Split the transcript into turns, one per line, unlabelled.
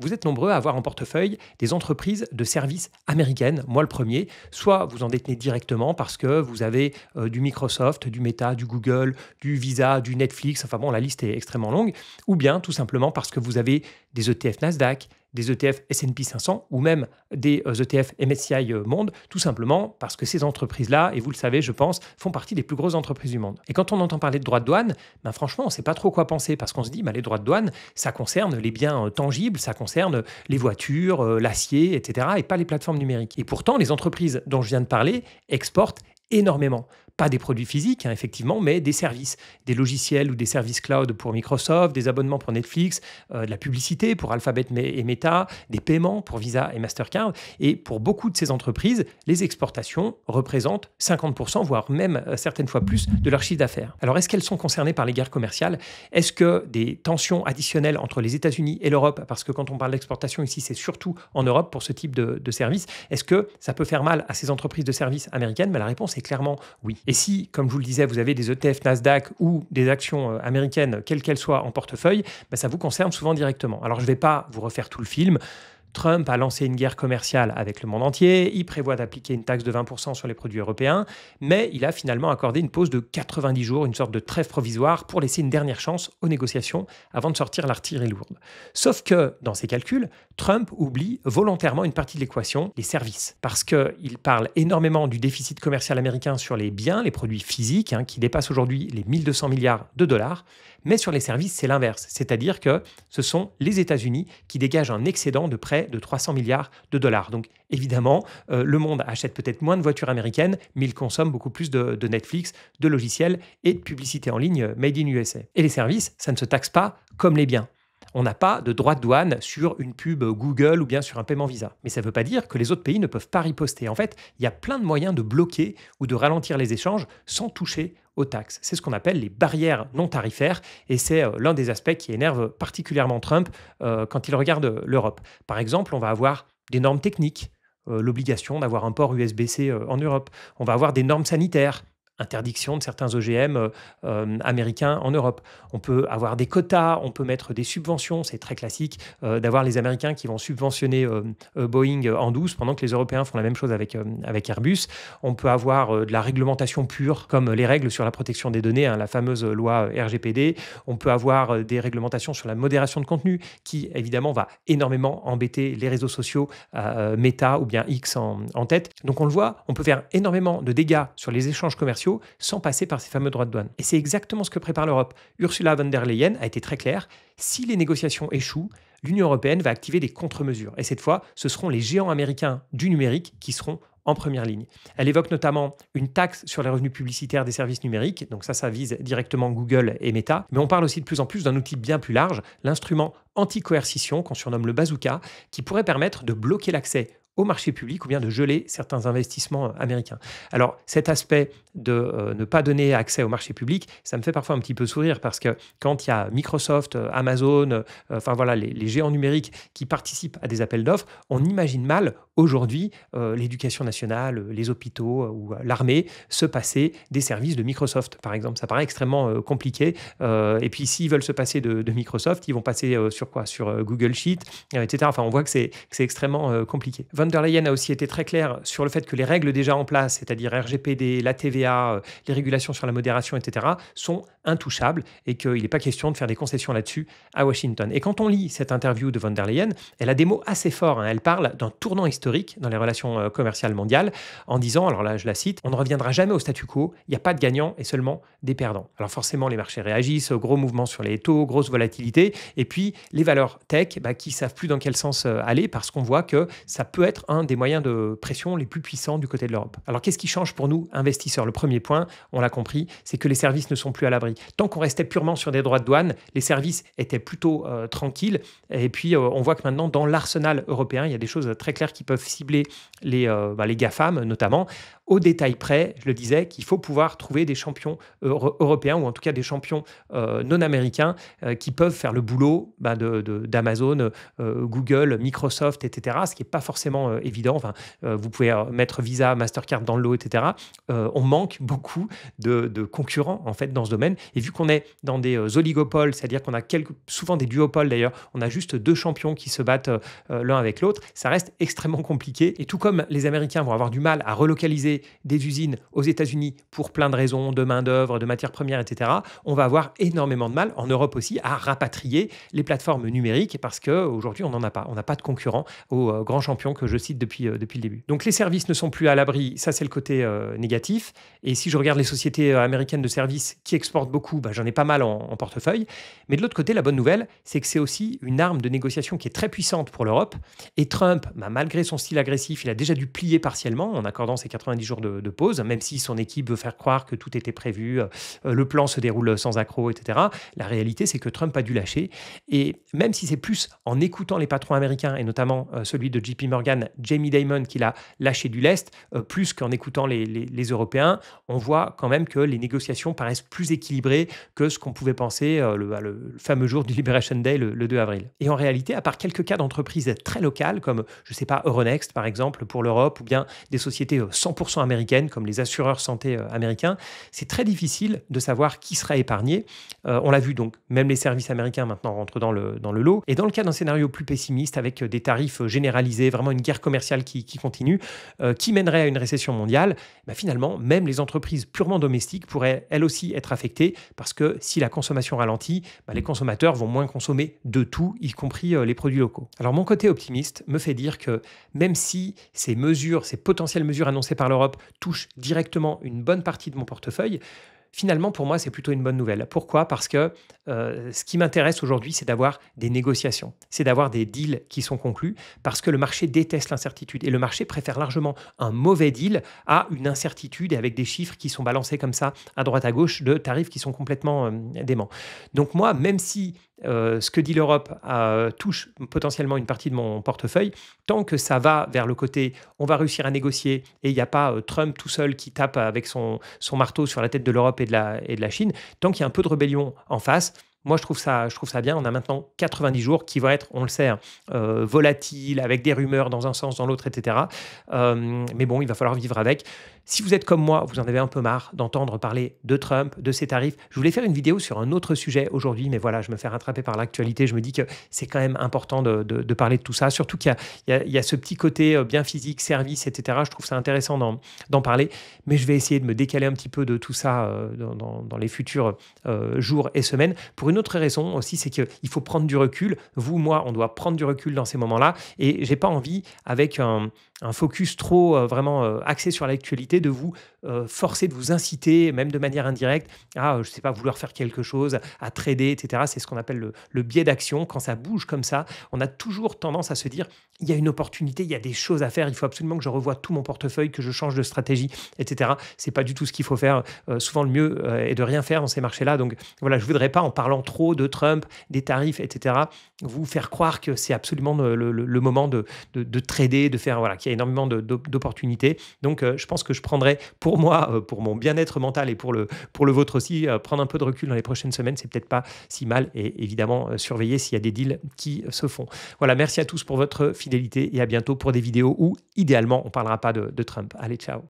vous êtes nombreux à avoir en portefeuille des entreprises de services américaines, moi le premier. Soit vous en détenez directement parce que vous avez du Microsoft, du Meta, du Google, du Visa, du Netflix, enfin bon, la liste est extrêmement longue, ou bien tout simplement parce que vous avez des ETF Nasdaq, des ETF S&P 500 ou même des ETF MSCI Monde, tout simplement parce que ces entreprises-là, et vous le savez, je pense, font partie des plus grosses entreprises du monde. Et quand on entend parler de droits de douane, ben franchement, on ne sait pas trop quoi penser parce qu'on se dit, ben les droits de douane, ça concerne les biens tangibles, ça concerne les voitures, l'acier, etc., et pas les plateformes numériques. Et pourtant, les entreprises dont je viens de parler exportent énormément. Pas des produits physiques, hein, effectivement, mais des services, des logiciels ou des services cloud pour Microsoft, des abonnements pour Netflix, de la publicité pour Alphabet et Meta, des paiements pour Visa et Mastercard. Et pour beaucoup de ces entreprises, les exportations représentent 50%, voire même certaines fois plus, de leur chiffre d'affaires. Alors, est-ce qu'elles sont concernées par les guerres commerciales? Est-ce que des tensions additionnelles entre les États-Unis et l'Europe, parce que quand on parle d'exportation ici, c'est surtout en Europe pour ce type de services, est-ce que ça peut faire mal à ces entreprises de services américaines? La réponse est clairement oui. Et si, comme je vous le disais, vous avez des ETF Nasdaq ou des actions américaines, quelles qu'elles soient, en portefeuille, ça vous concerne souvent directement. Alors, je ne vais pas vous refaire tout le film. Trump a lancé une guerre commerciale avec le monde entier, il prévoit d'appliquer une taxe de 20% sur les produits européens, mais il a finalement accordé une pause de 90 jours, une sorte de trêve provisoire pour laisser une dernière chance aux négociations avant de sortir l'artillerie lourde. Sauf que, dans ses calculs, Trump oublie volontairement une partie de l'équation, les services, parce qu'il parle énormément du déficit commercial américain sur les biens, les produits physiques, qui dépassent aujourd'hui les 1200 milliards de dollars, mais sur les services, c'est l'inverse, c'est-à-dire que ce sont les États-Unis qui dégagent un excédent de près de 300 milliards de dollars. Donc évidemment, le monde achète peut-être moins de voitures américaines, mais il consomme beaucoup plus de Netflix, de logiciels et de publicité en ligne made in USA. Et les services, ça ne se taxe pas comme les biens. On n'a pas de droit de douane sur une pub Google ou bien sur un paiement Visa. Mais ça ne veut pas dire que les autres pays ne peuvent pas riposter. En fait, il y a plein de moyens de bloquer ou de ralentir les échanges sans toucher aux taxes. C'est ce qu'on appelle les barrières non tarifaires et c'est l'un des aspects qui énerve particulièrement Trump quand il regarde l'Europe. Par exemple, on va avoir des normes techniques, l'obligation d'avoir un port USB-C en Europe. On va avoir des normes sanitaires, interdiction de certains OGM américains en Europe. On peut avoir des quotas, on peut mettre des subventions, c'est très classique d'avoir les Américains qui vont subventionner Boeing en douce pendant que les Européens font la même chose avec Airbus. On peut avoir de la réglementation pure, comme les règles sur la protection des données, la fameuse loi RGPD. On peut avoir des réglementations sur la modération de contenu, qui évidemment va énormément embêter les réseaux sociaux, Meta ou bien X en tête. Donc on le voit, on peut faire énormément de dégâts sur les échanges commerciaux sans passer par ces fameux droits de douane. Et c'est exactement ce que prépare l'Europe. Ursula von der Leyen a été très claire, si les négociations échouent, l'Union européenne va activer des contre-mesures. Et cette fois, ce seront les géants américains du numérique qui seront en première ligne. Elle évoque notamment une taxe sur les revenus publicitaires des services numériques, donc ça vise directement Google et Meta, mais on parle aussi de plus en plus d'un outil bien plus large, l'instrument anti-coercition qu'on surnomme le bazooka, qui pourrait permettre de bloquer l'accès au marché public ou bien de geler certains investissements américains. Alors cet aspect de ne pas donner accès au marché public, ça me fait parfois un petit peu sourire parce que quand il y a Microsoft, Amazon, enfin voilà, les géants numériques qui participent à des appels d'offres, on imagine mal aujourd'hui l'éducation nationale, les hôpitaux ou l'armée se passer des services de Microsoft, par exemple. Ça paraît extrêmement compliqué. Et puis s'ils veulent se passer de Microsoft, ils vont passer sur quoi? Sur Google Sheet, etc. Enfin, on voit que c'est extrêmement compliqué. Von der Leyen a aussi été très claire sur le fait que les règles déjà en place, c'est-à-dire RGPD, la TVA, les régulations sur la modération, etc., sont intouchables et qu'il n'est pas question de faire des concessions là-dessus à Washington. Et quand on lit cette interview de von der Leyen, elle a des mots assez forts. Elle parle d'un tournant historique dans les relations commerciales mondiales en disant, alors là je la cite, on ne reviendra jamais au statu quo, il n'y a pas de gagnants et seulement des perdants. Alors forcément les marchés réagissent, gros mouvements sur les taux, grosse volatilité, et puis les valeurs tech qui ne savent plus dans quel sens aller parce qu'on voit que ça peut être un des moyens de pression les plus puissants du côté de l'Europe. Alors qu'est-ce qui change pour nous, investisseurs? Le premier point, on l'a compris, c'est que les services ne sont plus à l'abri. Tant qu'on restait purement sur des droits de douane, les services étaient plutôt tranquilles. Et puis on voit que maintenant, dans l'arsenal européen, il y a des choses très claires qui peuvent cibler les GAFAM notamment. au détail près, je le disais, qu'il faut pouvoir trouver des champions européens ou en tout cas des champions non américains qui peuvent faire le boulot d'Amazon, Google, Microsoft, etc. Ce qui n'est pas forcément évident. Enfin, vous pouvez mettre Visa, Mastercard dans le lot, etc. On manque beaucoup de concurrents en fait dans ce domaine. Et vu qu'on est dans des oligopoles, c'est-à-dire qu'on a souvent des duopoles d'ailleurs, on a juste deux champions qui se battent l'un avec l'autre, ça reste extrêmement compliqué. Et tout comme les Américains vont avoir du mal à relocaliser des usines aux États-Unis pour plein de raisons, de main-d'œuvre, de matières premières, etc., on va avoir énormément de mal, en Europe aussi, à rapatrier les plateformes numériques parce qu'aujourd'hui, on n'en a pas. On n'a pas de concurrents aux grands champions que je cite depuis le début. Donc les services ne sont plus à l'abri, ça c'est le côté négatif. Et si je regarde les sociétés américaines de services qui exportent beaucoup, j'en ai pas mal en portefeuille. Mais de l'autre côté, la bonne nouvelle, c'est que c'est aussi une arme de négociation qui est très puissante pour l'Europe. Et Trump, malgré son style agressif, il a déjà dû plier partiellement en accordant ses 90 jours de pause, même si son équipe veut faire croire que tout était prévu, le plan se déroule sans accroc, etc. La réalité, c'est que Trump a dû lâcher. Et même si c'est plus en écoutant les patrons américains, et notamment celui de JP Morgan, Jamie Dimon, qu'il a lâché du lest, plus qu'en écoutant les Européens, on voit quand même que les négociations paraissent plus équilibrées que ce qu'on pouvait penser le fameux jour du Liberation Day, le 2 avril. Et en réalité, à part quelques cas d'entreprises très locales, comme, je ne sais pas, Euronext, par exemple, pour l'Europe, ou bien des sociétés 100% américaines, comme les assureurs santé américains, c'est très difficile de savoir qui sera épargné. On l'a vu, donc, même les services américains maintenant rentrent dans le lot. Et dans le cas d'un scénario plus pessimiste, avec des tarifs généralisés, vraiment une guerre commerciale qui continue, qui mènerait à une récession mondiale, finalement, même les entreprises purement domestiques pourraient elles aussi être affectées, parce que si la consommation ralentit, les consommateurs vont moins consommer de tout, y compris les produits locaux. Alors mon côté optimiste me fait dire que même si ces potentielles mesures annoncées par l'Europe touchent directement une bonne partie de mon portefeuille, finalement, pour moi, c'est plutôt une bonne nouvelle. Pourquoi ? Parce que ce qui m'intéresse aujourd'hui, c'est d'avoir des négociations, c'est d'avoir des deals qui sont conclus, parce que le marché déteste l'incertitude et le marché préfère largement un mauvais deal à une incertitude et avec des chiffres qui sont balancés comme ça à droite à gauche de tarifs qui sont complètement déments. Donc moi, même si ce que dit l'Europe touche potentiellement une partie de mon portefeuille, tant que ça va vers le côté on va réussir à négocier et il n'y a pas Trump tout seul qui tape avec son marteau sur la tête de l'Europe et de la Chine, tant qu'il y a un peu de rébellion en face, moi, je trouve ça bien. On a maintenant 90 jours qui vont être, on le sait, volatiles, avec des rumeurs dans un sens, dans l'autre, etc. Mais bon, il va falloir vivre avec. Si vous êtes comme moi, vous en avez un peu marre d'entendre parler de Trump, de ses tarifs. Je voulais faire une vidéo sur un autre sujet aujourd'hui, mais voilà, je me fais rattraper par l'actualité. Je me dis que c'est quand même important de parler de tout ça. Surtout qu'il y a ce petit côté bien physique, service, etc. Je trouve ça intéressant d'en parler. Mais je vais essayer de me décaler un petit peu de tout ça dans les futurs jours et semaines. Pour une autre raison aussi, c'est qu'il faut prendre du recul. Vous, moi, on doit prendre du recul dans ces moments-là. Et j'ai pas envie, avec un focus trop vraiment axé sur l'actualité, de vous forcer, de vous inciter, même de manière indirecte, à, je sais pas, vouloir faire quelque chose, à trader, etc. C'est ce qu'on appelle le biais d'action. Quand ça bouge comme ça, on a toujours tendance à se dire, il y a une opportunité, il y a des choses à faire, il faut absolument que je revoie tout mon portefeuille, que je change de stratégie, etc. C'est pas du tout ce qu'il faut faire. Souvent, le mieux est de rien faire dans ces marchés-là. Donc voilà, je voudrais pas, en parlant trop de Trump, des tarifs, etc., vous faire croire que c'est absolument le moment de trader, de faire, voilà, qu'il y a énormément d'opportunités. Donc, je pense que je prendrai, pour moi, pour mon bien-être mental et pour le vôtre aussi, prendre un peu de recul dans les prochaines semaines, c'est peut-être pas si mal, et évidemment, surveiller s'il y a des deals qui se font. Voilà, merci à tous pour votre fidélité et à bientôt pour des vidéos où, idéalement, on parlera pas de Trump. Allez, ciao.